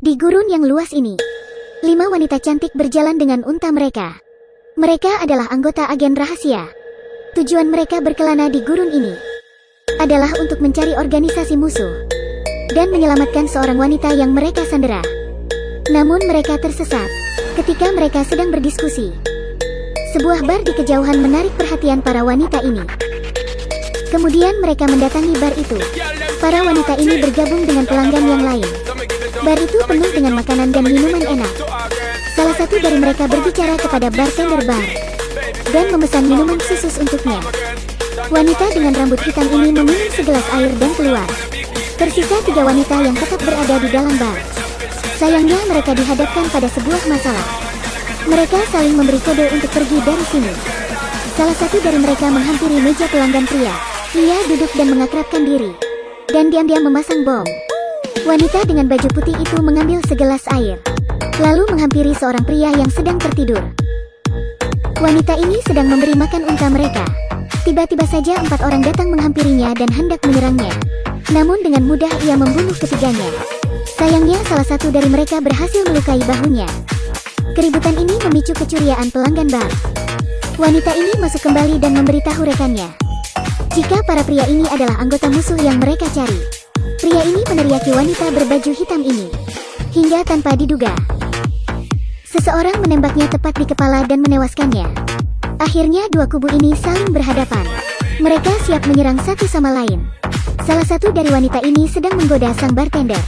Di gurun yang luas ini, 5 wanita cantik berjalan dengan unta mereka. Mereka adalah anggota agen rahasia. Tujuan mereka berkelana di gurun ini adalah untuk mencari organisasi musuh dan menyelamatkan seorang wanita yang mereka sandera. Namun mereka tersesat ketika mereka sedang berdiskusi. Sebuah bar di kejauhan menarik perhatian para wanita ini. Kemudian mereka mendatangi bar itu. Para wanita ini bergabung dengan pelanggan yang lain. Bar itu penuh dengan makanan dan minuman enak. Salah satu dari mereka berbicara kepada bartender bar dan memesan minuman khusus untuknya. Wanita dengan rambut hitam ini meminum segelas air dan keluar. Tersisa 3 wanita yang tetap berada di dalam bar. Sayangnya mereka dihadapkan pada sebuah masalah. Mereka saling memberi kode untuk pergi dari sini. Salah satu dari mereka menghampiri meja pelanggan pria. Ia duduk dan mengakrabkan diri dan diam-diam memasang bom. Wanita dengan baju putih itu mengambil segelas air, lalu menghampiri seorang pria yang sedang tertidur. Wanita ini sedang memberi makan unta mereka. Tiba-tiba saja 4 orang datang menghampirinya dan hendak menyerangnya. Namun dengan mudah ia membunuh ketiganya. Sayangnya salah satu dari mereka berhasil melukai bahunya. Keributan ini memicu kecurigaan pelanggan bar. Wanita ini masuk kembali dan memberitahu rekannya jika para pria ini adalah anggota musuh yang mereka cari. Pria ini meneriaki wanita berbaju hitam ini hingga tanpa diduga seseorang menembaknya tepat di kepala dan menewaskannya. Akhirnya 2 kubu ini saling berhadapan. Mereka siap menyerang satu sama lain. Salah satu dari wanita ini sedang menggoda sang bartender,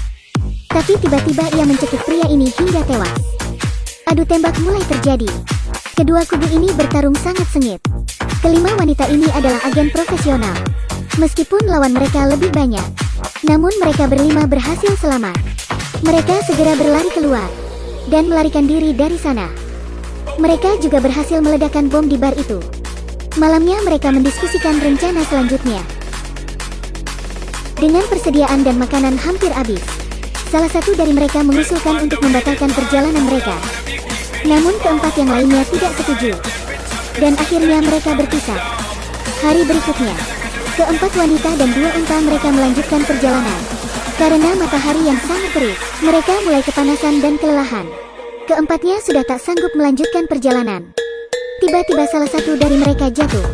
tapi tiba-tiba ia mencekik pria ini hingga tewas. Adu tembak mulai terjadi. Kedua kubu ini bertarung sangat sengit. Kelima wanita ini adalah agen profesional. Meskipun lawan mereka lebih banyak, namun mereka berlima berhasil selamat. Mereka segera berlari keluar dan melarikan diri dari sana. Mereka juga berhasil meledakkan bom di bar itu. Malamnya mereka mendiskusikan rencana selanjutnya. Dengan persediaan dan makanan hampir habis, salah satu dari mereka mengusulkan untuk membatalkan perjalanan mereka. Namun keempat yang lainnya tidak setuju, dan akhirnya mereka berpisah. Hari berikutnya, keempat wanita dan 2 unta mereka melanjutkan perjalanan. Karena matahari yang sangat terik, mereka mulai kepanasan dan kelelahan. Keempatnya sudah tak sanggup melanjutkan perjalanan. Tiba-tiba salah satu dari mereka jatuh.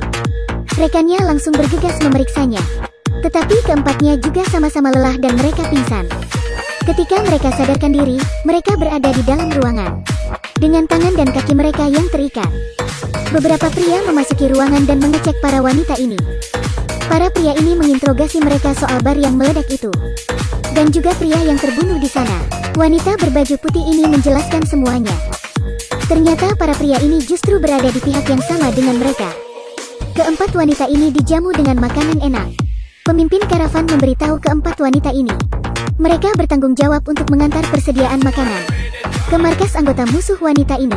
Rekannya langsung bergegas memeriksanya. Tetapi keempatnya juga sama-sama lelah dan mereka pingsan. Ketika mereka sadarkan diri, mereka berada di dalam ruangan dengan tangan dan kaki mereka yang terikat. Beberapa pria memasuki ruangan dan mengecek para wanita ini. Para pria ini menginterogasi mereka soal bar yang meledak itu, dan juga pria yang terbunuh di sana. Wanita berbaju putih ini menjelaskan semuanya. Ternyata para pria ini justru berada di pihak yang sama dengan mereka. Keempat wanita ini dijamu dengan makanan enak. Pemimpin karavan memberitahu keempat wanita ini mereka bertanggung jawab untuk mengantar persediaan makanan ke markas anggota musuh wanita ini.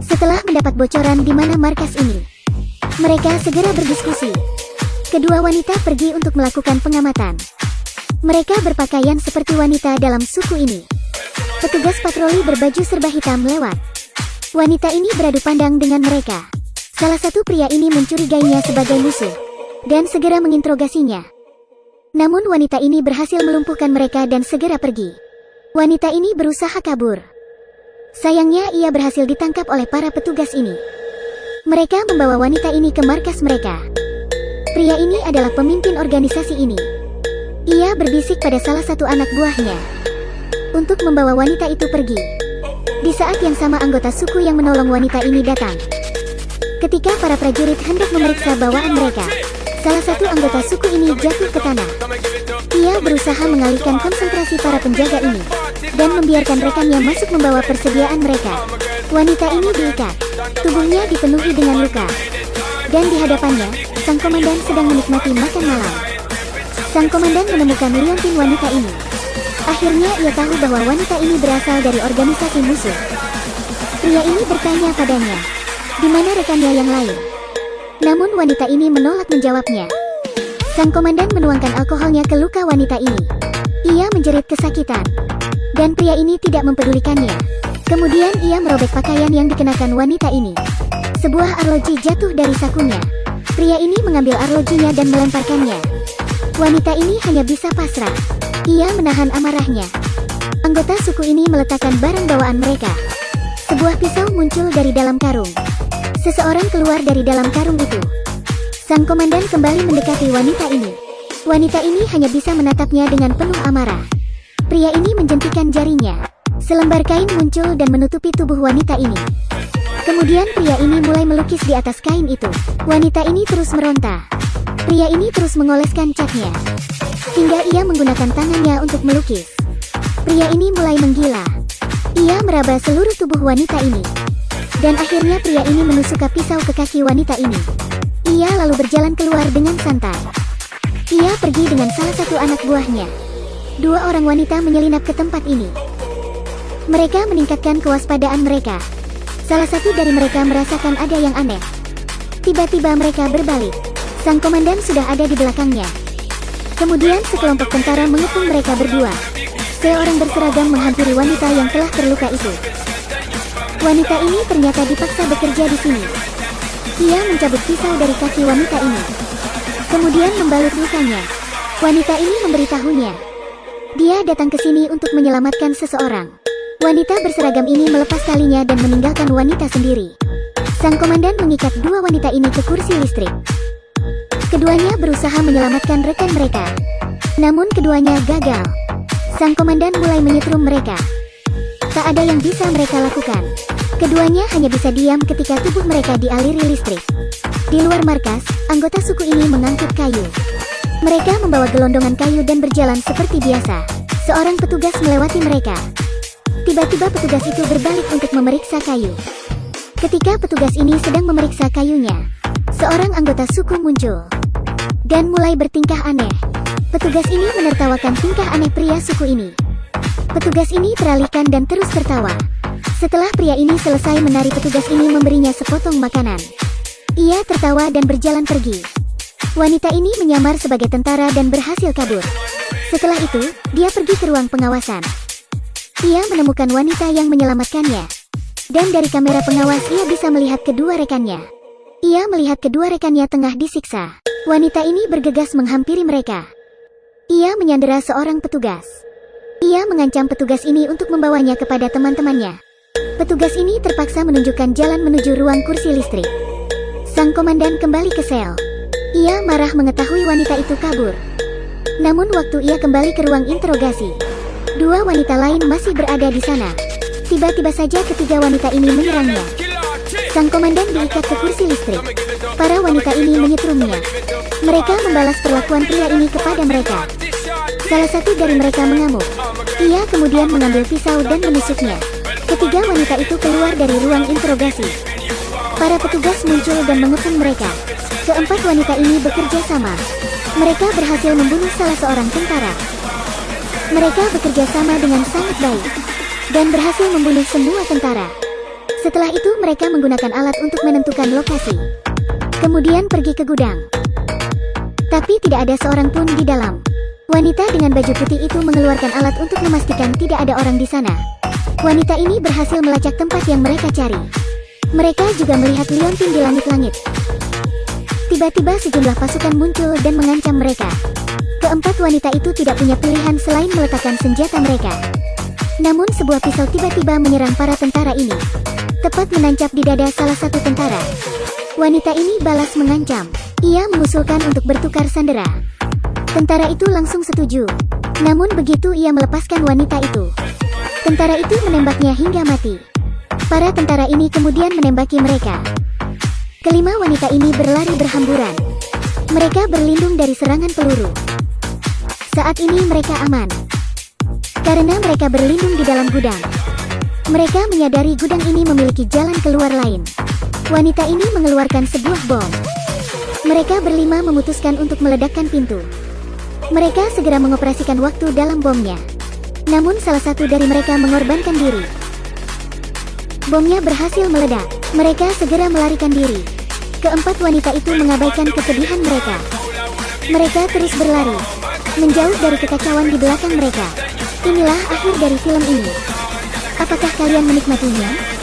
Setelah mendapat bocoran di mana markas ini, mereka segera berdiskusi. Kedua wanita pergi untuk melakukan pengamatan. Mereka berpakaian seperti wanita dalam suku ini. Petugas patroli berbaju serba hitam lewat. Wanita ini beradu pandang dengan mereka. Salah satu pria ini mencurigainya sebagai musuh dan segera menginterogasinya. Namun wanita ini berhasil melumpuhkan mereka dan segera pergi. Wanita ini berusaha kabur. Sayangnya ia berhasil ditangkap oleh para petugas ini. Mereka membawa wanita ini ke markas mereka. Pria ini adalah pemimpin organisasi ini. Ia berbisik pada salah satu anak buahnya untuk membawa wanita itu pergi. Di saat yang sama anggota suku yang menolong wanita ini datang. Ketika para prajurit hendak memeriksa bawaan mereka, salah satu anggota suku ini jatuh ke tanah. Ia berusaha mengalihkan konsentrasi para penjaga ini dan membiarkan rekannya masuk membawa persediaan mereka. Wanita ini diikat, tubuhnya dipenuhi dengan luka, dan di hadapannya, sang komandan sedang menikmati makan malam. Sang komandan menemukan liontin wanita ini. Akhirnya ia tahu bahwa wanita ini berasal dari organisasi musuh. Pria ini bertanya padanya, di mana rekannya yang lain? Namun wanita ini menolak menjawabnya. Sang komandan menuangkan alkoholnya ke luka wanita ini. Ia menjerit kesakitan, dan pria ini tidak mempedulikannya. Kemudian ia merobek pakaian yang dikenakan wanita ini. Sebuah arloji jatuh dari sakunya. Pria ini mengambil arlojinya dan melemparkannya. Wanita ini hanya bisa pasrah. Ia menahan amarahnya. Anggota suku ini meletakkan barang bawaan mereka. Sebuah pisau muncul dari dalam karung. Seseorang keluar dari dalam karung itu. Sang komandan kembali mendekati wanita ini. Wanita ini hanya bisa menatapnya dengan penuh amarah. Pria ini menjentikan jarinya. Selembar kain muncul dan menutupi tubuh wanita ini. Kemudian pria ini mulai melukis di atas kain itu. Wanita ini terus meronta. Pria ini terus mengoleskan catnya, hingga ia menggunakan tangannya untuk melukis. Pria ini mulai menggila. Ia meraba seluruh tubuh wanita ini. Dan akhirnya pria ini menusuk pisau ke kaki wanita ini. Ia lalu berjalan keluar dengan santai. Ia pergi dengan salah satu anak buahnya. Dua orang wanita menyelinap ke tempat ini. Mereka meningkatkan kewaspadaan mereka. Salah satu dari mereka merasakan ada yang aneh. Tiba-tiba mereka berbalik. Sang komandan sudah ada di belakangnya. Kemudian sekelompok tentara mengepung mereka berdua. Seorang berseragam menghampiri wanita yang telah terluka itu. Wanita ini ternyata dipaksa bekerja di sini. Ia mencabut pisau dari kaki wanita ini, kemudian membalut lukanya. Wanita ini memberitahunya. Dia datang ke sini untuk menyelamatkan seseorang. Wanita berseragam ini melepas talinya dan meninggalkan wanita sendiri. Sang komandan mengikat dua wanita ini ke kursi listrik. Keduanya berusaha menyelamatkan rekan mereka, namun keduanya gagal. Sang komandan mulai menyetrum mereka. Tak ada yang bisa mereka lakukan. Keduanya hanya bisa diam ketika tubuh mereka dialiri listrik. Di luar markas, anggota suku ini mengangkut kayu. Mereka membawa gelondongan kayu dan berjalan seperti biasa. Seorang petugas melewati mereka. Tiba-tiba petugas itu berbalik untuk memeriksa kayu. Ketika petugas ini sedang memeriksa kayunya, seorang anggota suku muncul dan mulai bertingkah aneh. Petugas ini menertawakan tingkah aneh pria suku ini. Petugas ini teralihkan dan terus tertawa. Setelah pria ini selesai menari, petugas ini memberinya sepotong makanan. Ia tertawa dan berjalan pergi. Wanita ini menyamar sebagai tentara dan berhasil kabur. Setelah itu, dia pergi ke ruang pengawasan. Ia menemukan wanita yang menyelamatkannya. Dan dari kamera pengawas ia bisa melihat kedua rekannya. Ia melihat kedua rekannya tengah disiksa. Wanita ini bergegas menghampiri mereka. Ia menyandera seorang petugas. Ia mengancam petugas ini untuk membawanya kepada teman-temannya. Petugas ini terpaksa menunjukkan jalan menuju ruang kursi listrik. Sang komandan kembali ke sel. Ia marah mengetahui wanita itu kabur. Namun waktu ia kembali ke ruang interogasi, dua wanita lain masih berada di sana. Tiba-tiba saja ketiga wanita ini menyerangnya. Sang komandan diikat ke kursi listrik. Para wanita ini menyetrumnya. Mereka membalas perlakuan pria ini kepada mereka. Salah satu dari mereka mengamuk. Ia kemudian mengambil pisau dan menusuknya. Ketiga wanita itu keluar dari ruang interogasi. Para petugas muncul dan mengepung mereka. Keempat wanita ini bekerja sama. Mereka berhasil membunuh salah seorang tentara. Mereka bekerja sama dengan sangat baik dan berhasil membunuh semua tentara. Setelah itu mereka menggunakan alat untuk menentukan lokasi. Kemudian pergi ke gudang. Tapi tidak ada seorang pun di dalam. Wanita dengan baju putih itu mengeluarkan alat untuk memastikan tidak ada orang di sana. Wanita ini berhasil melacak tempat yang mereka cari. Mereka juga melihat liontin di langit-langit. Tiba-tiba sejumlah pasukan muncul dan mengancam mereka. Keempat wanita itu tidak punya pilihan selain meletakkan senjata mereka. Namun sebuah pisau tiba-tiba menyerang para tentara ini, tepat menancap di dada salah satu tentara. Wanita ini balas mengancam. Ia mengusulkan untuk bertukar sandera. Tentara itu langsung setuju. Namun begitu ia melepaskan wanita itu, tentara itu menembaknya hingga mati. Para tentara ini kemudian menembaki mereka. Kelima wanita ini berlari berhamburan. Mereka berlindung dari serangan peluru. Saat ini mereka aman karena mereka berlindung di dalam gudang. Mereka menyadari gudang ini memiliki jalan keluar lain. Wanita ini mengeluarkan sebuah bom. Mereka berlima memutuskan untuk meledakkan pintu. Mereka segera mengoperasikan waktu dalam bomnya. Namun salah satu dari mereka mengorbankan diri. Bomnya berhasil meledak. Mereka segera melarikan diri. Keempat wanita itu mengabaikan kesedihan mereka. Mereka terus berlari, menjauh dari kekacauan di belakang mereka. Inilah akhir dari film ini. Apakah kalian menikmatinya?